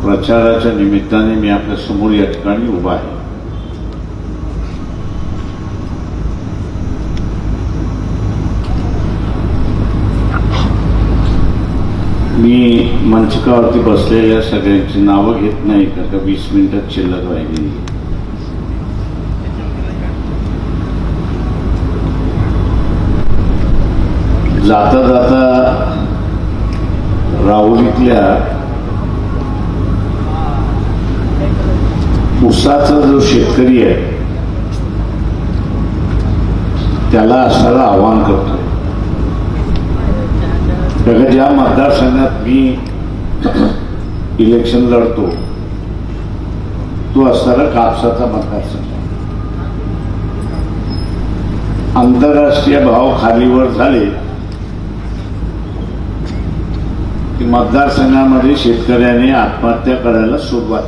प्रचाराच्या निमित्ताने मी आपल्या समोर या ठिकाणी उभा आहे. मी मंचकावरती बसलेल्या सगळ्यांची नावं घेत नाही का 20 मिनिटात शिल्लक राहिली. जाता जाता राहुरीतल्या ऊसाचा जो शेतकरी आहे त्याला असं आवाहन करतोय बघा, ज्या मतदारसंघात मी इलेक्शन लढतो तो असणारा कापसाचा मतदारसंघ. आंतरराष्ट्रीय भाव खालीवर झाले की मतदारसंघामध्ये शेतकऱ्याने आत्महत्या करायला सुरुवात.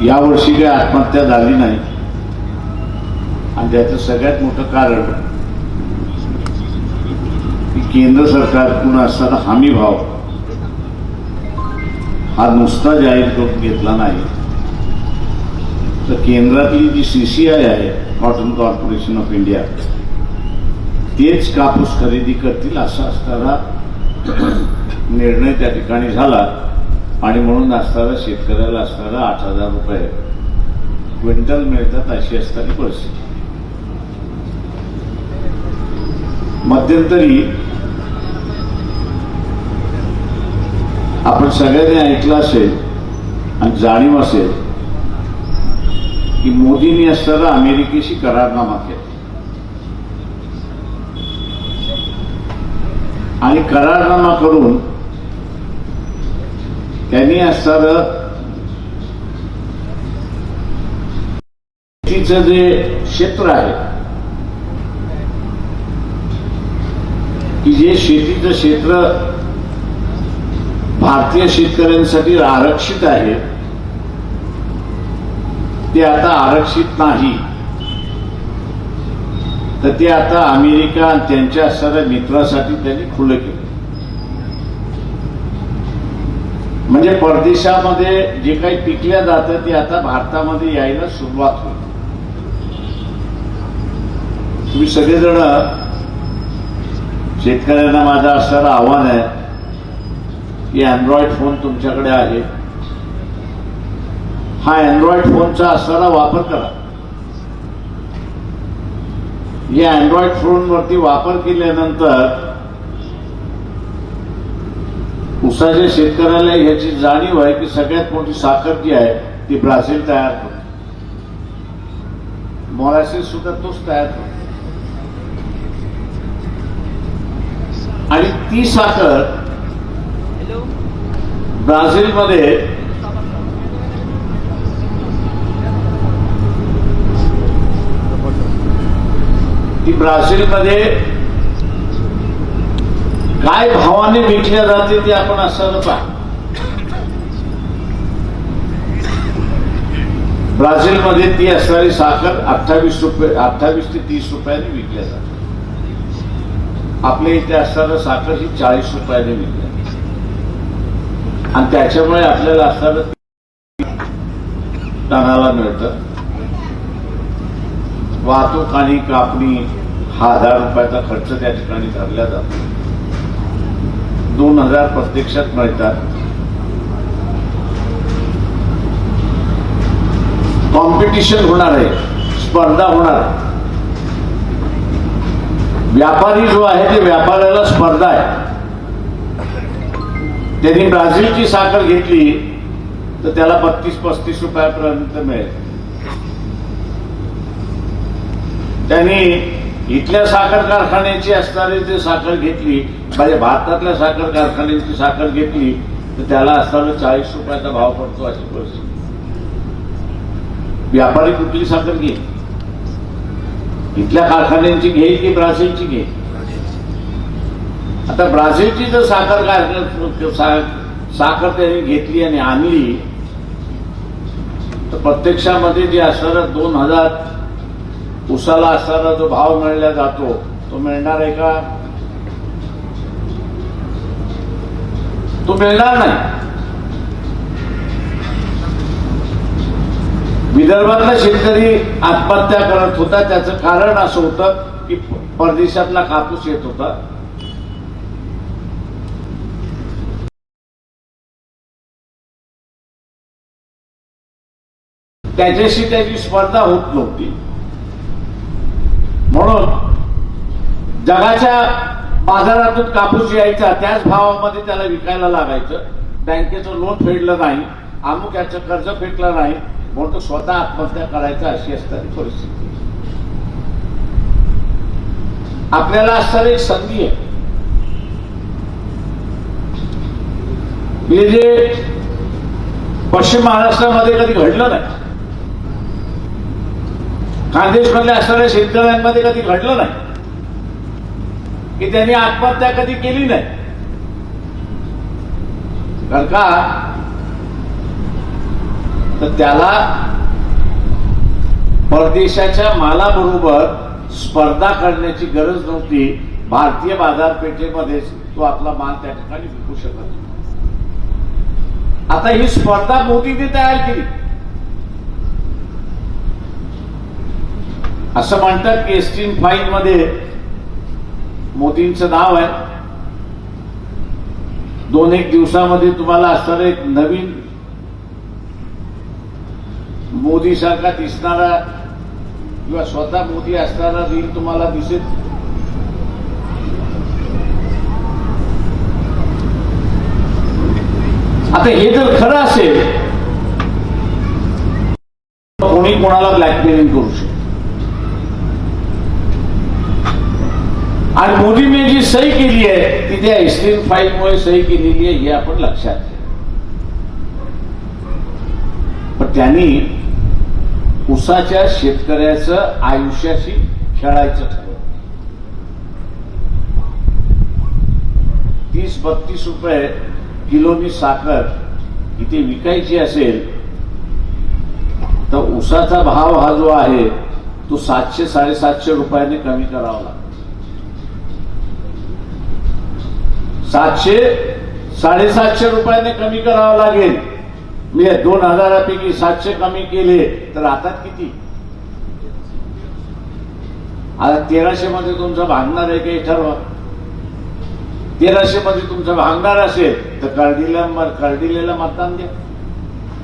यावर्षी काही आत्महत्या झाली नाही आणि त्याचं सगळ्यात मोठं कारण की केंद्र सरकारकडून असणारा हमी भाव हा नुसता जाहीर करून घेतला नाही, तर केंद्रातली जी CCI आहे, कॉटन कॉर्पोरेशन ऑफ इंडिया, तेच कापूस खरेदी करतील असा असणारा निर्णय त्या ठिकाणी झाला आणि म्हणून असणारा शेतकऱ्याला असणारा 8,000 रुपये क्विंटल मिळतात अशी असणारी परिस्थिती. मध्यंतरी आपण सगळ्यांनी ऐकलं असेल आणि जाणीव असेल की मोदींनी असणारा अमेरिकेशी करारनामा केला आणि करारनामा करून त्यांनी असणारं शेतीचं जे क्षेत्र आहे की जे शेतीचं क्षेत्र भारतीय शेतकऱ्यांसाठी आरक्षित आहे ते आता आरक्षित नाही, तर ते आता अमेरिका आणि त्यांच्या असणाऱ्या मित्रासाठी त्यांनी खुलं केलं. म्हणजे परदेशामध्ये जे काही पिकल्या जातं ते आता भारतामध्ये यायला सुरुवात होईल. तुम्ही सगळेजण शेतकऱ्यांना माझं असणारं आव्हान आहे की अँड्रॉइड फोन तुमच्याकडे आहे, हा अँड्रॉइड फोनचा असणारा वापर करा. या अँड्रॉइड फोनवरती वापर केल्यानंतर ऊसाच्या शेतकऱ्याला ह्याची जाणीव आहे की सगळ्यात मोठी साखर जी आहे ती ब्राझील तयार करतो, मोलॅसिस सुद्धा तोच तयार करतो आणि ती साखर ब्राझीलमध्ये काय भावाने विकल्या जाते ते आपण असं पहा. ब्राझीलमध्ये ती असणारी साखर 28 ते 30 रुपयांनी विकल्या जाते. आपल्या इथे असणारं साखर ही 40 रुपयाने विकल्या आणि त्याच्यामुळे आपल्याला असणारं टनाला मिळतं. वाहतूक आणि कापणी हा 1000 रुपयाचा खर्च त्या ठिकाणी धरला जातो. 2000 प्रत्यक्षात मिळतात. कॉम्पिटिशन होणार आहे, स्पर्धा होणार आहे. व्यापारी जो आहे ते व्यापाऱ्याला स्पर्धा आहे. त्यांनी ब्राझीलची साखर घेतली तर त्याला 32-35 रुपयापर्यंत मिळेल. त्यांनी इथल्या साखर कारखान्याची असणारी जी साखर घेतली, म्हणजे भारतातल्या साखर कारखान्याची साखर घेतली तर त्याला असणारा 40 रुपयाचा भाव पडतो अशी परिस्थिती. व्यापारी कुठली साखर घेईल? इथल्या कारखान्यांची घेईल की ब्राझीलची घेईल? आता ब्राझीलची जर साखर त्यांनी घेतली आणि आणली तर प्रत्यक्षामध्ये जे असणारा 2000 ऊसाला असणारा जो भाव मिळला जातो तो मिळणार आहे का? तो मिळणार नाही. विदर्भातला शेतकरी आत्महत्या करत होता, त्याचं कारण असं होतं की परदेशातला कापूस येत होता. त्याच्याशी त्याची स्पर्धा होत नव्हती. म्हणून जगाच्या बाजारातून कापूस यायचा, त्याच भावामध्ये त्याला विकायला लागायचं. बँकेचं लोन फेडलं नाही, अमुक याचं कर्ज फेडलं नाही, म्हणून तो स्वतः आत्महत्या करायचा, अशी असणारी परिस्थिती. आपल्याला असणारी एक संधी आहे. हे जे पश्चिम महाराष्ट्रामध्ये कधी घडलं नाही, खानदेशमधल्या असणाऱ्या शेतकऱ्यांमध्ये कधी घडलं नाही की त्यांनी आत्महत्या कधी केली नाही. कारण का, तर त्याला परदेशाच्या मालाबरोबर स्पर्धा करण्याची गरज नव्हती. भारतीय बाजारपेठेमध्ये तो आपला माल त्या ठिकाणी विकू शकत होता. आता ही स्पर्धा मोदीने तयार केली. असं म्हणतात की एस्टीन फाईल मध्ये मोदींचं नाव आहे. 2-1 दिवसामध्ये तुम्हाला असणारा एक नवीन मोदी सारखा दिसणारा किंवा स्वतः मोदी असणारा रील तुम्हाला दिसेल. आता हे जर खरं असेल, कोणी कोणाला ब्लॅकमेलिंग करू शकतो. आणि मोदीने जी सही केली आहे ती त्या एस्टीन फाईलमुळे सही केलेली आहे, हे आपण लक्षात घ्या. पण त्यांनी ऊसाच्या शेतकऱ्याचं आयुष्याशी खेळायचं ठरवलं. 30-32 रुपये किलोनी साखर इथे विकायची असेल तर ऊसाचा भाव हा जो आहे तो 700-750 रुपयाने कमी करावा लागतो. 700-750 रुपयाने कमी करावं लागेल. मी 2000 700 कमी केले तर आता किती? आता 1300 मध्ये तुमचं भागणार आहे काही ठरवा. 1300 मध्ये तुमचं भागणार असेल तर कर्डिलेला मतदान द्या,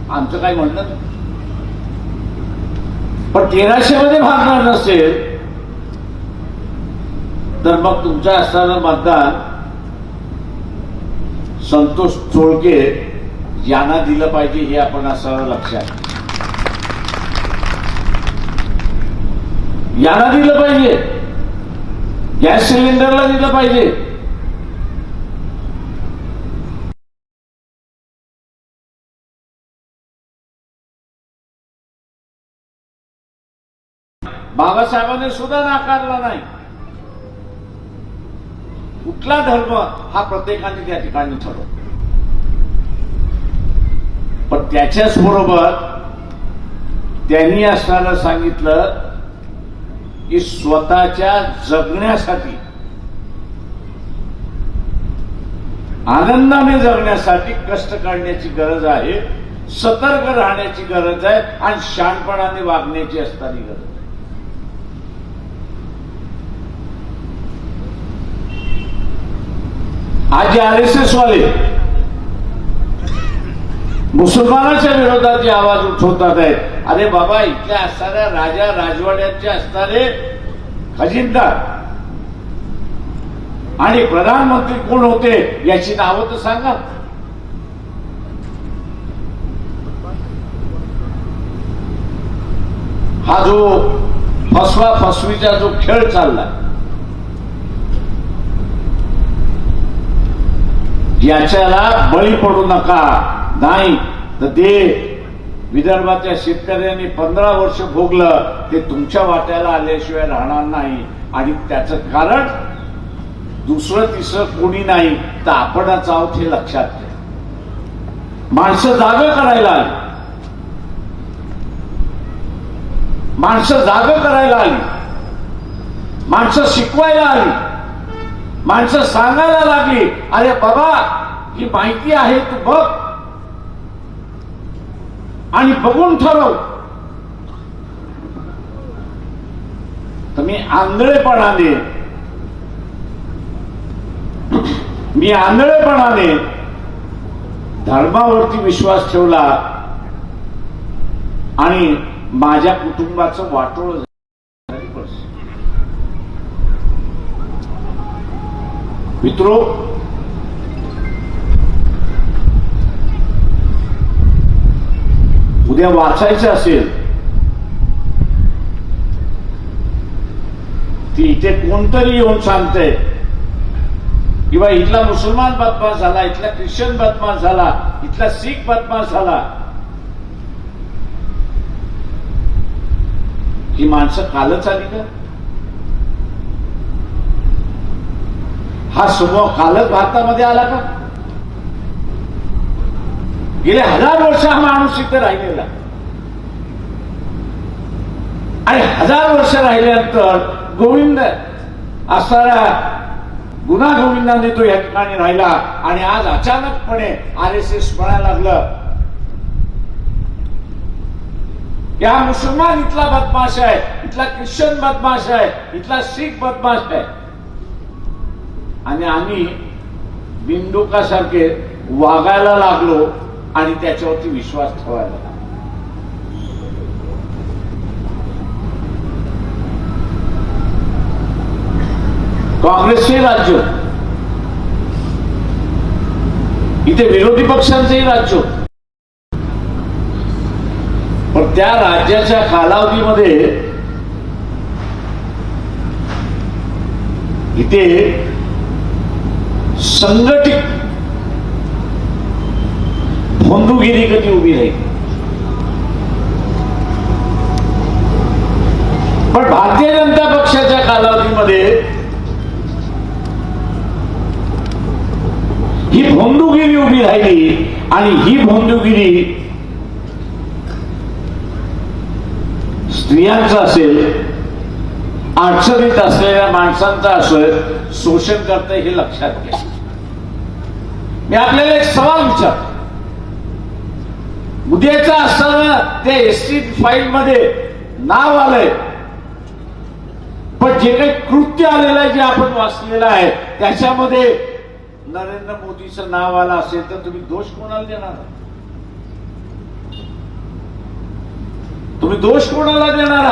आमचं काही म्हणणं नाही. पण 1300 मध्ये भागणार नसेल तर मग तुमचं असणारं मतदान संतोष चोळके यांना दिलं पाहिजे, हे आपण असणारं लक्षात. यांना दिलं पाहिजे, गॅस सिलेंडरला दिलं पाहिजे. बाबासाहेबांनी सुद्धा नाकारला नाही. कुठला धर्म हा प्रत्येकाने त्या ठिकाणी ठरवतो. पण त्याच्याच बरोबर त्यांनी असताना सांगितलं की स्वतःच्या जगण्यासाठी, आनंदाने जगण्यासाठी कष्ट करण्याची गरज आहे, सतर्क राहण्याची गरज आहे आणि शहाणपणाने वागण्याची असणारी गरज आहे. आज जे RSS वाले मुसलमानाच्या विरोधात जे आवाज उठवतात आहेत, अरे बाबा, इथल्या असणाऱ्या राजा राजवाड्यांचे असणारे खजिनदार आणि प्रधानमंत्री कोण होते याची नावं तर सांगा. हा जो फसवा फसवीचा जो खेळ चालला, याच्याला बळी पडू नका. नाही तर ते विदर्भाच्या शेतकऱ्यांनी 15 वर्ष भोगलं ते तुमच्या वाट्याला आल्याशिवाय राहणार नाही. आणि त्याचं कारण दुसरं तिसरं कोणी नाही तर आपणच आहोत, हे लक्षात घ्या. माणसं जागं करायला आली, माणसं जागं करायला आली, माणसं शिकवायला आली, माणसं सांगायला लागली, अरे बाबा, ही माहिती आहे तू बघ आणि बघून ठरव. तर मी आंधळेपणाने धर्मावरती विश्वास ठेवला आणि माझ्या कुटुंबाचं वाटोळ झालं. मित्रो, उद्या वाचायचं असेल ती इथे कोणतरी येऊन सांगतंय किंवा इथला मुसलमान बदमाश झाला, इथला ख्रिश्चन बदमाश झाला, इथला शीख बदमाश झाला, ही माणसं कालच आली का? हा समूह कालच भारतामध्ये आला का? गेले 1000 वर्ष हा माणूस इथे राहिलेला आणि 1000 वर्ष राहिल्यानंतर गोविंद असणारा गुन्हा गोविंदाने तो या ठिकाणी राहिला आणि आज अचानकपणे RSS म्हणायला लागलं की हा मुसलमान इथला बदमाश आहे, इथला ख्रिश्चन बदमाश आहे, इथला शीख बदमाश आहे. आणि आम्ही बिंदुकासारखे वागायला लागलो आणि त्याच्यावरती विश्वास ठेवायला लागलो. काँग्रेसचे राज्य, इथे विरोधी पक्षांचेही राज्य, पण त्या राज्याच्या कालावधीमध्ये इथे संघटित भोंदूगिरी कधी उभी राहील. पण भारतीय जनता पक्षाच्या कालावधीमध्ये ही भोंदूगिरी उभी राहिली आणि ही भोंदूगिरी स्त्रियांचं असेल, अडचणीत असलेल्या माणसांचं असेल, शोषण करते हे लक्षात घ्या. मी आपल्याला एक सवाल विचारतो. उद्याचा असताना त्या एसटी फाईल मध्ये नाव आलंय, पण जे काही कृत्य आलेलं आहे, जे आपण वाचलेलं आहे, त्याच्यामध्ये नरेंद्र मोदीचं नाव आलं असेल तर तुम्ही दोष कोणाला देणार? तुम्ही दोष कोणाला देणार?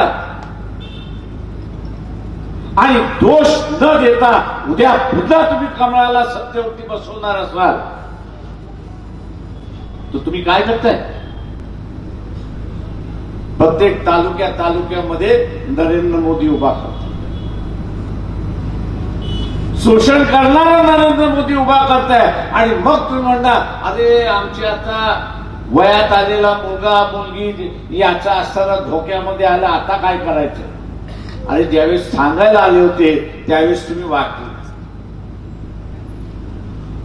आणि दोष न देता उद्या पुन्हा तुम्ही कमळाला सत्तेवरती बसवणार असाल तर तुम्ही काय करताय? प्रत्येक तालुक्यामध्ये नरेंद्र मोदी उभा करतात. शोषण करणारा नरेंद्र मोदी उभा करताय आणि मग तुम्ही म्हणणार अरे आमची आता वयात आलेला मुलगा मुलगी याचा असताना धोक्यामध्ये आला, आता काय करायचं? आणि ज्यावेळेस सांगायला आले होते त्यावेळेस तुम्ही वाटले.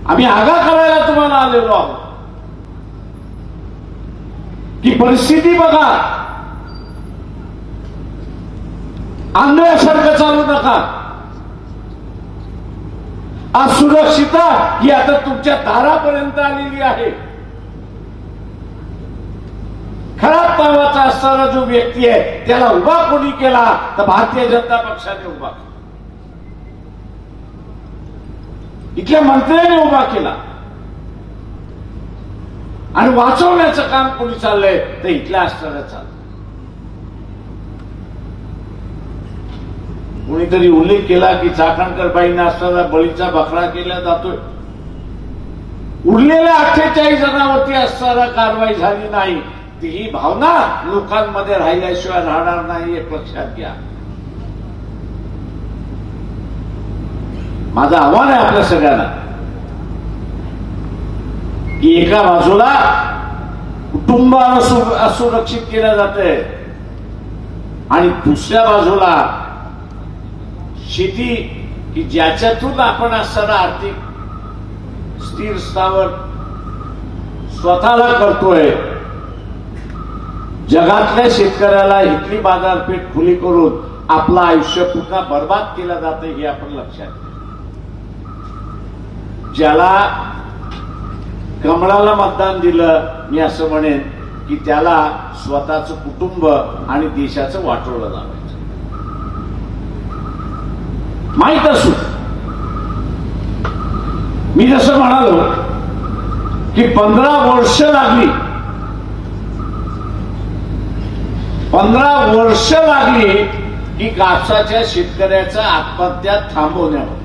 आम्ही आगा करायला तुम्हाला आलेलो आहोत की परिस्थिती बघा, आंधळ्यासारखं चालू नका. असुरक्षितता ही आता तुमच्या दारापर्यंत आलेली आहे. खराब नावाचा असणारा जो व्यक्ती आहे त्याला उभा कोणी केला तर भारतीय जनता पक्षाने उभा केला, इथल्या मंत्र्यांनी उभा केला. आणि वाचवण्याचं काम कोणी चाललंय तर इथल्या असणाऱ्या चाललंय. कोणीतरी उल्लेख केला की चाकणकरबाईंना असताना बळीचा बकरा केला जातोय. उरलेल्या 48 जणांवरती असताना कारवाई झाली नाही, ही भावना लोकांमध्ये राहिल्याशिवाय राहणार नाही, हे लक्षात घ्या. माझं आव्हान आहे आपल्या सगळ्यांना की एका बाजूला कुटुंब असुरक्षित केलं जातंय आणि दुसऱ्या बाजूला शेती की ज्याच्यातून आपण असणारा आर्थिक स्थिर स्थावर स्वतःला करतोय, जगातल्या शेतकऱ्याला इथली बाजारपेठ खुली करून आपलं आयुष्य पुन्हा बर्बाद केलं जातं हे आपण लक्षात घ्या. ज्याला कमळाला मतदान दिलं, मी असं म्हणेन की त्याला स्वतःचं कुटुंब आणि देशाचं वाटोळं लावायचं. माहीत असू, मी जसं म्हणालो की 15 वर्ष लागली, 15 वर्ष लागली की कापसाच्या शेतकऱ्याचा आत्महत्या थांबवण्यावर.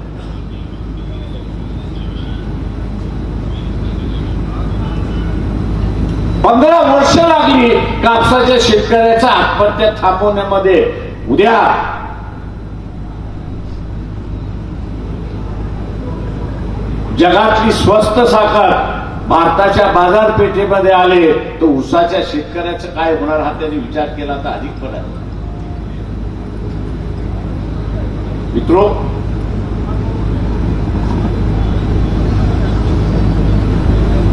पंधरा वर्ष लागली कापसाच्या शेतकऱ्याचा आत्महत्या थांबवण्यामध्ये. उद्या जगातली स्वस्त साखर भारताच्या बाजारपेठेमध्ये आले तर ऊसाच्या शेतकऱ्याचं काय होणार हा त्यांनी विचार केला तर अधिक बरं आहे. मित्रो,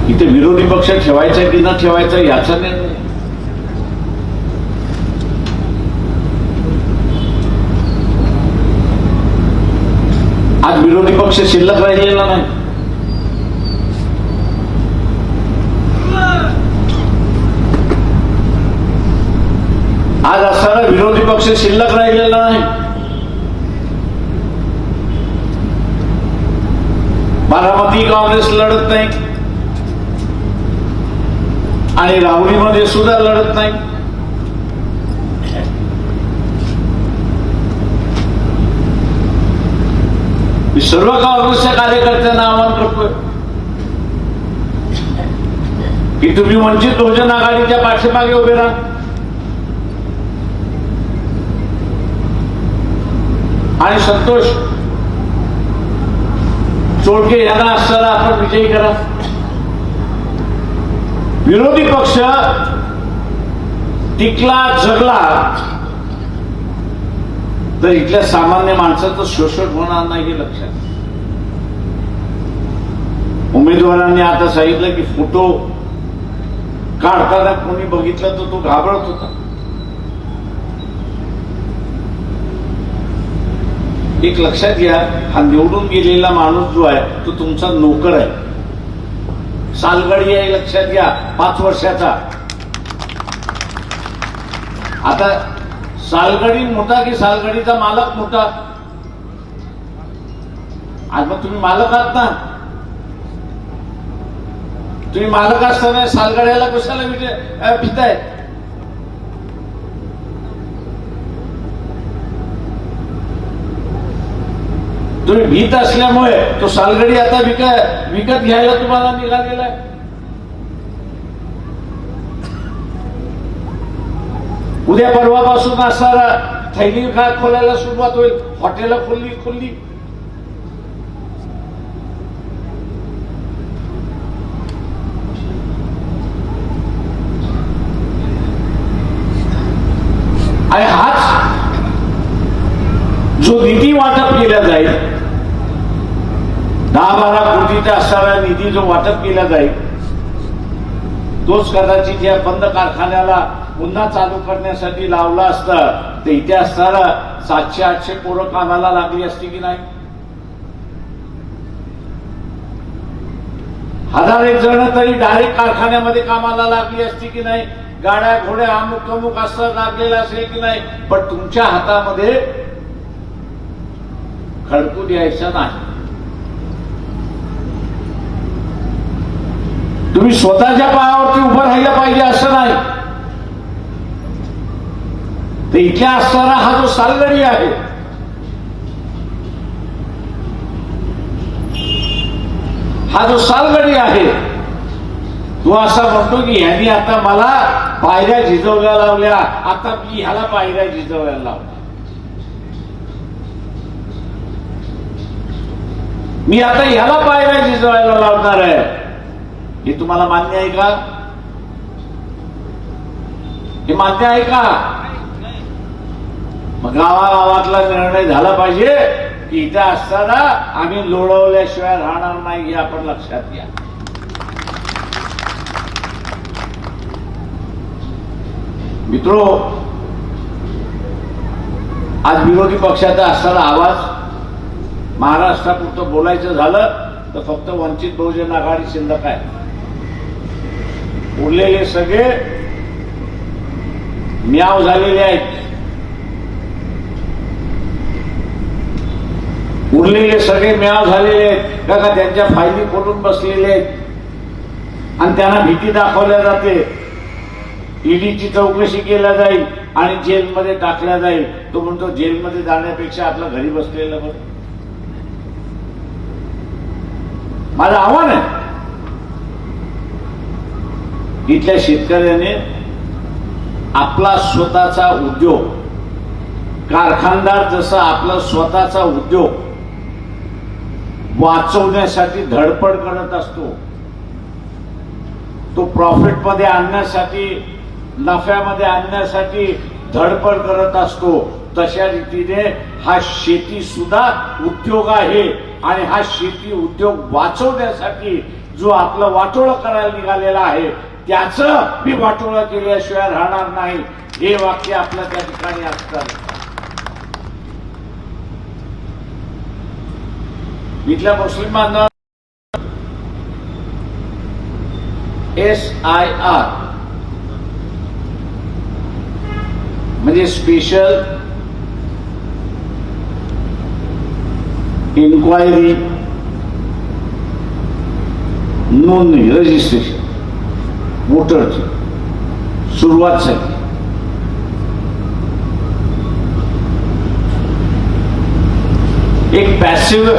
इथे विरोधी पक्ष ठेवायचा की न ठेवायचा याचा निर्णय. आज विरोधी पक्ष शिल्लक राहिलेला नाही. आज असणारा विरोधी पक्ष शिल्लक राहिलेला नाही. बारामती काँग्रेस लढत नाही आणि राहुरीमध्ये सुद्धा लढत नाही. मी सर्व काँग्रेसच्या कार्यकर्त्यांना आवाहन करतोय की तुम्ही वंचित बहुजन आघाडीच्या पाठीमागे उभे राहा आणि संतोष चोळके यांना असताना आपण विजयी करा. विरोधी पक्ष टिकला जगला तर इथल्या सामान्य माणसाचं शोषण होणार नाही हे लक्षात. उमेदवारांनी आता सांगितलं की फोटो काढताना कोणी बघितलं तर तो घाबरत होता. एक लक्षात घ्या, हा निवडून गेलेला माणूस जो आहे तो तुमचा नोकर आहे, सालगडी आहे, लक्षात घ्या, 5 वर्षाचा. आता सालगडी मोठा की सालगडीचा मालक मोठा? आज मग तुम्ही मालक आहात ना, तुम्ही मालक असताना सालगड्याला कशाला भिताय? तुम्ही भीत असल्यामुळे तो सालगडी आता विकत घ्यायला तुम्हाला निघालेला आहे. उद्या परवापासून असणारा थैली खोलायला सुरुवात होईल. हॉटेल खोलली. आणि हाच जो निधी वाटप केला जाईल, 10-12 कोटीचा असणारा निधी जो वाटप केला जाईल, तोच कदाचित या बंद कारखान्याला पुन्हा चालू करण्यासाठी लावला असता तर इथे असणारा 700-800 पोरं कामाला लागली असती की नाही? 1000 जण तरी डायरेक्ट कारखान्यामध्ये कामाला लागली असती की नाही? गाड्या घोड्या अमुक असं लागलेला असेल की नाही? पण तुमच्या हातामध्ये खडकू द्यायचा नाही. तुम्ही स्वतःच्या पायावरती उभं राहिलं पाहिजे असं नाही. तर इथल्या असणारा हा जो सालगडी आहे, तो असा म्हणतो की ह्यांनी आता मला पायऱ्या झिजवल्या लावल्या, आता मी ह्याला पायऱ्या झिजवायला लावल्या. मी आता ह्याला पायऱ्या झिजवायला लावणार आहे. हे तुम्हाला मान्य आहे का? हे मान्य आहे का? मग गावागावातला निर्णय झाला पाहिजे की इथे असताना आम्ही लोळवल्याशिवाय राहणार नाही, हे आपण लक्षात घ्या. मित्रो, आज विरोधी पक्षाचा असणारा आवाज महाराष्ट्रापुरतं बोलायचं झालं तर फक्त वंचित बहुजन आघाडी शिल्लक आहे. उरलेले सगळे म्याव झालेले आहेत. उरलेले सगळे म्याव झालेले आहेत का त्यांच्या फायली खोलून बसलेले आहेत आणि त्यांना भीती दाखवल्या जाते. ईडीची चौकशी केल्या जाईल आणि जेलमध्ये टाकल्या जाईल. तो म्हणतो जेलमध्ये जाण्यापेक्षा आपल्या घरी बसलेलं बरं. माझं आव्हान आहे इथल्या शेतकऱ्याने आपला स्वतःचा उद्योग, कारखानदार जसा आपला स्वतःचा उद्योग वाचवण्यासाठी धडपड करत असतो, तो प्रॉफिट मध्ये आणण्यासाठी, नफ्यामध्ये आणण्यासाठी धडपड करत असतो, तशा रीतीने हा शेती सुद्धा उद्योग आहे आणि हा शेती उद्योग वाचवण्यासाठी जो आपलं वाटोळं करायला निघालेला आहे त्याचं मी वाटोळं केल्याशिवाय राहणार नाही, हे वाक्य आपल्या त्या ठिकाणी असतात. इथल्या मुस्लिमांना SIR म्हणजे स्पेशल इन्क्वायरी नोंदणी, रजिस्ट्रेशन वोटरची सुरुवात झाली. एक पॅसिव्ह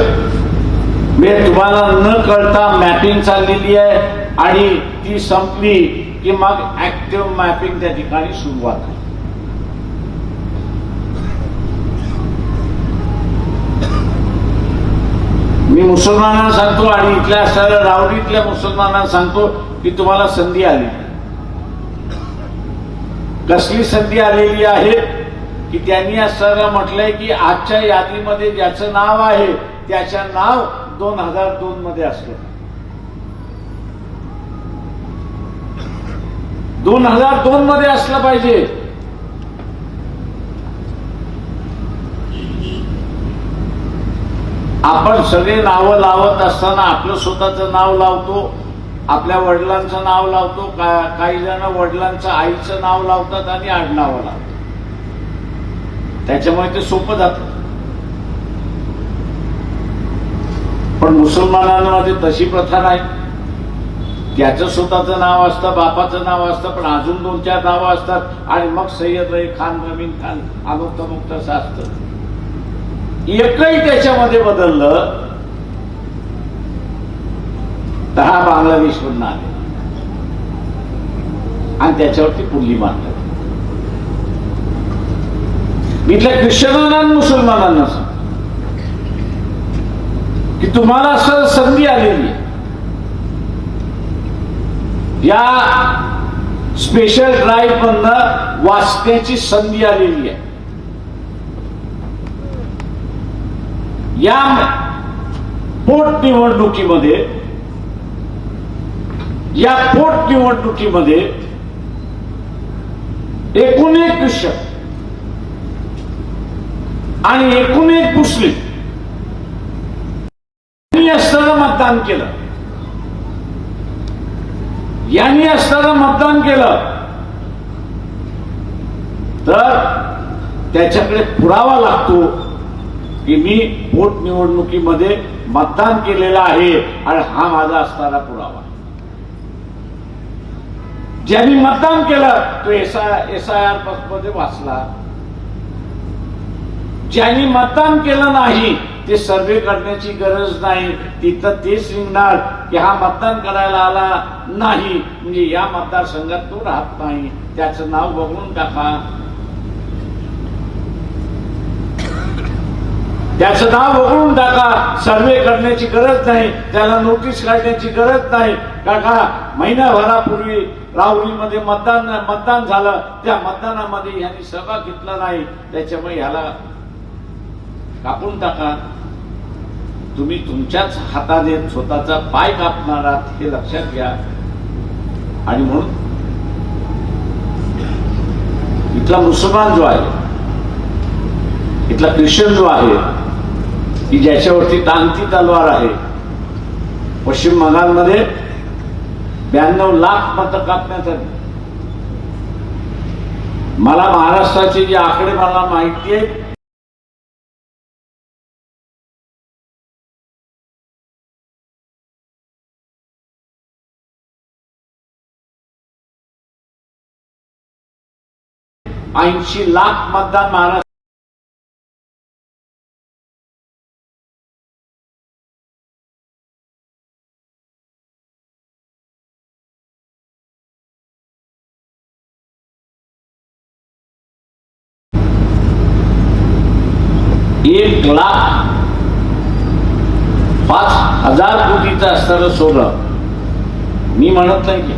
म्हणजे तुम्हाला न कळता मॅपिंग चाललेली आहे आणि ती संपली की मग ऍक्टिव्ह मॅपिंग त्या ठिकाणी सुरुवात आहे. मी मुसलमानांना सांगतो आणि इथल्या असणाऱ्या रावडीतल्या मुसलमानांना सांगतो की तुम्हाला संधी आली. कसली संधी आलेली आहे की त्यांनी असताना म्हटलंय की आजच्या यादीमध्ये ज्याचं नाव आहे त्याचं नाव 2002 मध्ये असलं. 2002 मध्ये असलं पाहिजे. आपण सगळे नावं लावत असताना आपलं स्वतःचं नाव लावतो, आपल्या वडिलांचं नाव लावतो, काही जण वडिलांचं आईचं नाव लावतात आणि आडनावं लावतात. त्याच्यामुळे ते सोपं जातं. पण मुसलमानांमध्ये तशी प्रथा नाही. त्याचं स्वतःचं नाव असतं, बापाचं नाव असतं, पण अजून 2-4 नावं असतात आणि मग सय्यद रही खान, रमीन खान, अमुक तमुक तसं असतं. एकही त्याच्यामध्ये बदललं तर हा बांगलादेश मधून आले आणि त्याच्यावरती पुल्ली मारतात. इथल्या ख्रिश्चनांना आणि मुसलमानांना की तुम्हाला असं संधी आलेली आहे. या स्पेशल ड्राईव्ह मधनं वाचण्याची संधी आलेली आहे. या पोटनिवडणुकीमध्ये एकूण एक ख्रिश्चन आणि एकूण एक मुस्लिम यांनी असताना मतदान केलं. तर त्याच्याकडे पुरावा लागतो की मी पोटनिवडणुकीमध्ये मतदान केलेलं आहे आणि हा माझा असणारा पुरावा. ज्यांनी मतदान केलं तो SIR मध्ये वाचला. ज्यांनी मतदान केलं नाही ते सर्वे करण्याची गरज नाही. तिथं तेच निघणार की हा मतदान करायला आला नाही म्हणजे या मतदारसंघात तो राहत नाही, त्याचं नाव बघून टाका. त्याचं नाव बघून टाका. सर्वे करण्याची गरज नाही, त्याला नोटीस काढण्याची गरज नाही. काका महिनाभरापूर्वी राहुरीमध्ये मतदान झालं, त्या मतदानामध्ये यांनी सहभाग घेतला नाही, त्याच्यामुळे ह्याला कापून टाका. तुम्ही तुमच्याच हाताने स्वतःचा पाय कापणार आहात हे लक्षात घ्या. आणि म्हणून इथला मुसलमान जो आहे, इथला ख्रिश्चन जो आहे की ज्याच्यावरती टांगती तलवार आहे, पश्चिम बंगालमध्ये 92 लाख मतं कापण्यात आली. मला महाराष्ट्राचे जे आकडे मला माहिती आहेत, $80 लाख मतदान महाराष्ट्र. $1,05,000 कोटीचं असणारं सोनं, मी म्हणत नाही की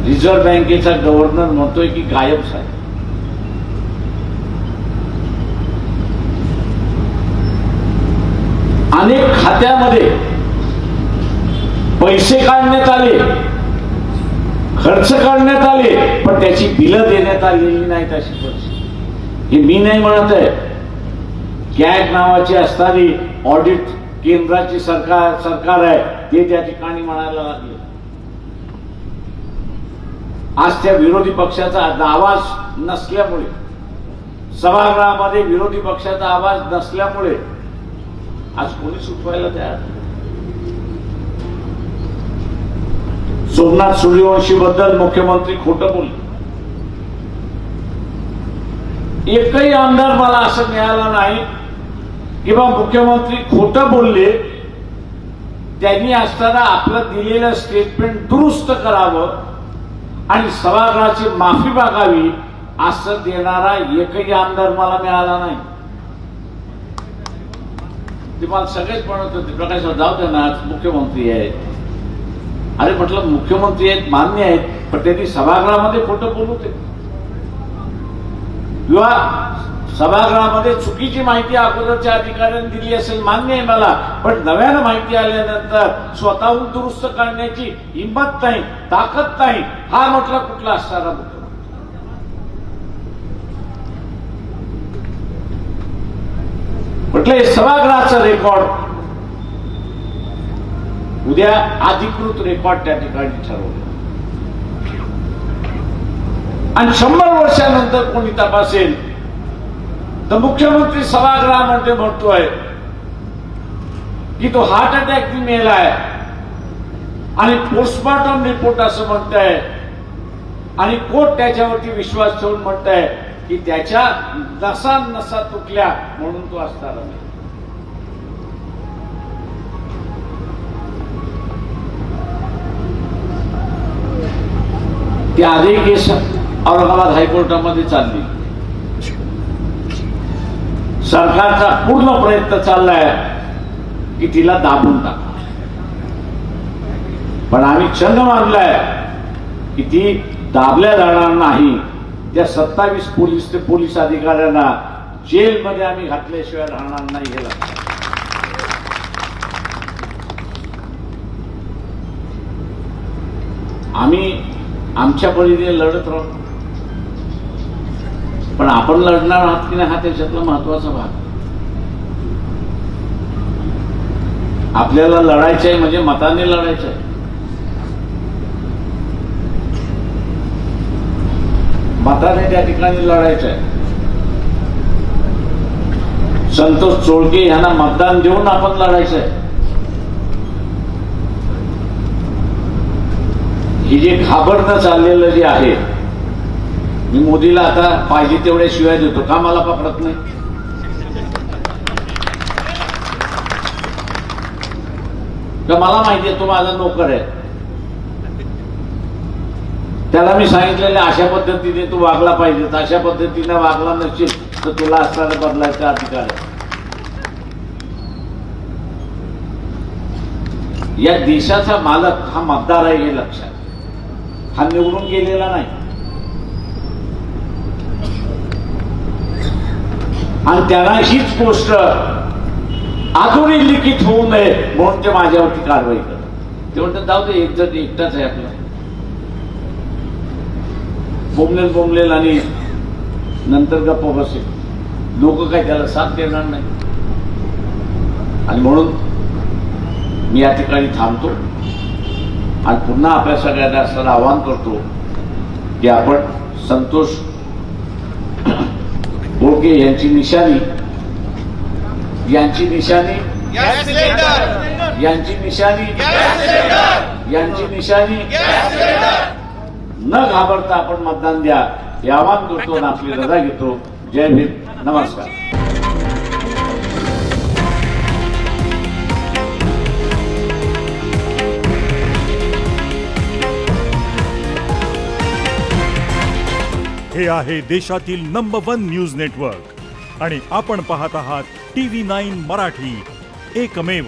रिझर्व्ह बँकेचा गव्हर्नर म्हणतोय की गायब आहे. अनेक खात्यामध्ये पैसे काढण्यात आले, खर्च करण्यात आले, पण त्याची बिलं देण्यात आलेली नाहीत अशी परिस्थिती. हे मी नाही म्हणत आहे. कॅग नावाची असणारी ऑडिट केंद्राची सरकार आहे ते त्या ठिकाणी म्हणायला लागले. आज त्या विरोधी पक्षाचा आवाज नसल्यामुळे, सभागृहामध्ये विरोधी पक्षाचा आवाज नसल्यामुळे आज कोणी सुटवायला तयार. सोमनाथ सूर्यवंशी बद्दल मुख्यमंत्री खोटं बोलले. एकही आमदार मला असं मिळाला नाही किंवा मुख्यमंत्री खोटं बोलले, त्यांनी असताना आपलं दिलेलं स्टेटमेंट दुरुस्त करावं आणि सभागृहाची माफी मागावी असं देणारा एकही आमदार मला मिळाला नाही. ते मला सगळेच म्हणत होते, प्रकाश जाऊ दे ना, मुख्यमंत्री आहेत. अरे म्हटलं मुख्यमंत्री आहेत, मान्य आहेत, पण त्यांनी सभागृहामध्ये खोटं बोलू ते, किंवा सभागृहामध्ये चुकीची माहिती अगोदरच्या अधिकाऱ्यांनी दिली असेल, मान्य आहे मला, पण नव्यानं माहिती आल्यानंतर स्वतःहून दुरुस्त करण्याची हिंमत नाही, ताकद नाही. हा म्हटलं कुठला असणारा मुख्यमंत्री. म्हटलं हे सभागृहाचं रेकॉर्ड उद्या अधिकृत रेकॉर्ड त्या ठिकाणी ठरवलं आणि 100 वर्षानंतर कोणी तपासेल तर मुख्यमंत्री सभागृहामध्ये म्हणतोय की तो हार्ट अटॅक मेलाय आणि पोस्टमॉर्टम रिपोर्ट असं म्हणतंय आणि कोर्ट त्याच्यावरती विश्वास ठेवून म्हणतंय की त्याच्या नसा तुटल्या म्हणून तो असणार नाही. ती आधी केस औरंगाबाद हायकोर्टामध्ये चालली. सरकारचा पूर्ण प्रयत्न चाललाय की तिला दाबून टाका, पण आम्ही क्षण मानलाय की ती दाबल्या जाणार नाही. त्या 27 पोलीस अधिकाऱ्यांना जेलमध्ये आम्ही घातल्याशिवाय राहणार नाही. हे लक्षात. आम्ही आमच्या परीने लढत राहू, पण आपण लढणार आहात की नाही हा त्याच्यातला महत्वाचा भाग. आपल्याला लढायचं आहे म्हणजे मताने लढायचं आहे. मताने त्या ठिकाणी लढायचं आहे. संतोष चोळके यांना मतदान देऊन आपण लढायचं आहे. ही जे घाबरणं चाललेलं जे आहे, मी मोदीला आता पाहिजे तेवढ्या शिवाय देतो, का मला पकडत नाही? का मला माहिती आहे तो माझा नोकर आहे, त्याला मी सांगितलेलं अशा पद्धतीने तू वागला पाहिजे, अशा पद्धतीने वागला नसेल तर तुला असणारा बदलायचा अधिकार आहे. या देशाचा मालक हा मतदार आहे हे लक्षात. हा निवडून गेलेला नाही. आणि त्यांना हीच गोष्ट अजूनही लिखित होऊ नये म्हणून ते माझ्यावरती कारवाई करतात. ते म्हणतात जाऊ दे, एकटाच आहे आपला, बोंबलेल आणि नंतर गप्प बसेल. लोक काय त्याला साथ देणार नाही. आणि म्हणून मी या ठिकाणी थांबतो. आणि पुन्हा आपल्या सगळ्यांना असं आवाहन करतो की आपण संतोष बोडके यांची निशाणी न घाबरता आपण मतदान द्या हे आवाहन करतो आणि आपली रजा घेतो. जय भीम. नमस्कार. हे आहे देशातील नंबर 1 न्यूज नेटवर्क आणि आपण पाहत आहात TV9 मराठी, एकमेव.